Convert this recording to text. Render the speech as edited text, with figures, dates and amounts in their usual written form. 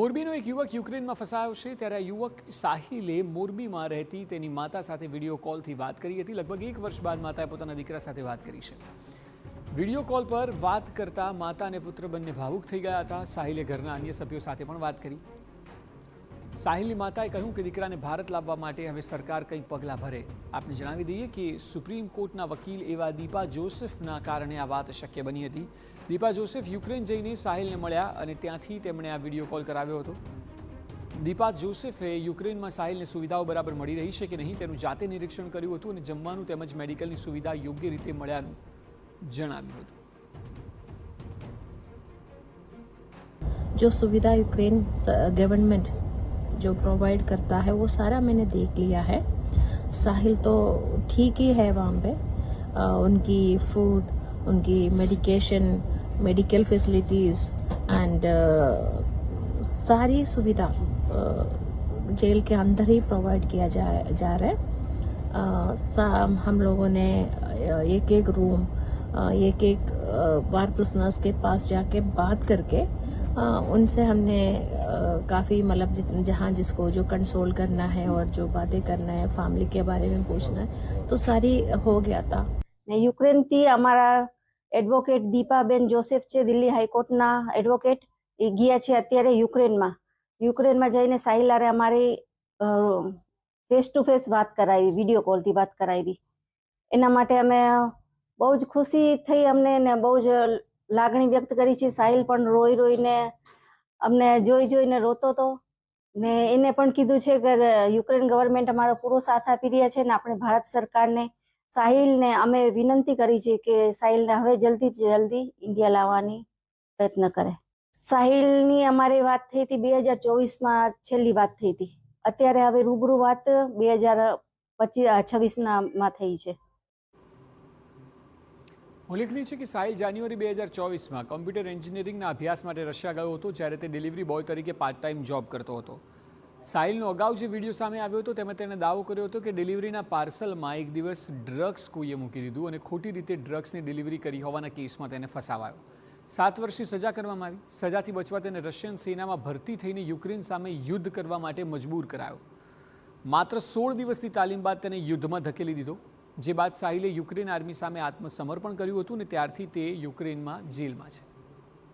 મોરબીનો એક યુવક યુક્રેનમાં ફસાયો છે ત્યારે આ યુવક સાહિલે મોરબીમાં રહેતી તેની માતા સાથે વિડીયો કોલથી વાત કરી હતી। લગભગ 1 વર્ષ બાદ માતાએ પોતાના દીકરા સાથે વાત કરી છે। વિડીયો કોલ પર વાત કરતા માતા અને પુત્ર બંને ભાવુક થઈ ગયા હતા। સાહિલે ઘરના અન્ય સભ્યો સાથે પણ વાત કરી। સાહિલની માતાએ કહ્યું કે દીકરાને ભારત લાવવા માટે હવે સરકાર કંઈક પગલાં ભરે। આપને જણાવી દઈએ કે સુપ્રીમ કોર્ટના વકીલ એવા દીપા જોસેફના કારણે આ વાત શક્ય બની હતી। દીપા જોસેફ યુક્રેન જઈને સાહિલને મળ્યા અને ત્યાંથી તેમણે આ વિડીયો કોલ કરાવ્યો હતો। દીપા જોસેફે યુક્રેનમાં સાહિલને સુવિધાઓ બરાબર મળી રહી છે કે નહીં તેનું જાતે નિરીક્ષણ કર્યું હતું અને જમવાનું તેમજ મેડિકલની સુવિધા યોગ્ય રીતે મળ્યાનું જણાવ્યું હતું। जो सुविधा यूक्रेन गवर्नमेंट जो प्रोवाइड करता है वो सारा मैंने देख लिया है। साहिल तो ठीक ही है वहाँ पे। उनकी फूड, उनकी मेडिकेशन, मेडिकल फैसिलिटीज़ एंड सारी सुविधा जेल के अंदर ही प्रोवाइड किया जा रहा है। हम लोगों ने एक रूम एक वार प्रिजनर्स के पास जाके बात करके उनसे हमने काफ़ी मतलब जहाँ जिसको जो कंसोल करना है और जो बातें करना है फैमिली के बारे में पूछना है तो सारी हो गया था। યુક્રેન થી અમારા એડવોકેટ દીપાબેન જોસેફ છે, દિલ્હી હાઈકોર્ટના એડવોકેટ, એ ગયા છે અત્યારે યુક્રેનમાં જઈને સાહિલારે અમારી ફેસ ટુ ફેસ વાત કરાવી, વિડીયો કોલથી વાત કરાવી। એના માટે અમે બહુ જ ખુશી થઈ અમને ને બહુ જ લાગણી વ્યક્ત કરી છે। સાહિલ પણ રોઈને અમને જોઈને રોતો હતો ને એને પણ કીધું છે કે યુક્રેન ગવર્મેન્ટ અમારો પૂરો સાથ આપી રહ્યા છે ને આપણે ભારત સરકારને સાહિલને અમે વિનંતી કરી છે કે સાહિલને હવે જલ્દીથી જલ્દી ઇન્ડિયા લાવવાની પ્રયત્ન કરે। સાહિલની અમારી વાત થઈ હતી 2024માં છેલ્લી વાત થઈ હતી। અત્યારે હવે રૂબરૂ વાત 2026માં થઈ છે। ઉલ્લેખનીય છે કે સાહિલ જાન્યુઆરી 2024માં કોમ્પ્યુટર એન્જિનિયરિંગના અભ્યાસ માટે રશિયા ગયો હતો જ્યારે તે ડિલિવરી બોય તરીકે પાર્ટ ટાઈમ જોબ કરતો હતો। સાહિલનો અગાઉ જે વિડીયો સામે આવ્યો હતો તેમાં તેણે દાવો કર્યો હતો કે ડિલિવરીના પાર્સલમાં એક દિવસ ડ્રગ્સ કોઈએ મૂકી દીધું અને ખોટી રીતે ડ્રગ્સની ડિલિવરી કરી હોવાના કેસમાં તેને ફસાવાયો। 7 વર્ષની સજા કરવામાં આવી। સજાથી બચવા તેને રશિયન સેનામાં ભરતી થઈને યુક્રેન સામે યુદ્ધ કરવા માટે મજબૂર કરાયો। માત્ર 16 દિવસની તાલીમ બાદ તેને યુદ્ધમાં ધકેલી દીધો, જે બાદ સાહિલે યુક્રેન આર્મી સામે આત્મસમર્પણ કર્યું હતું અને ત્યારથી તે યુક્રેનમાં જેલમાં છે।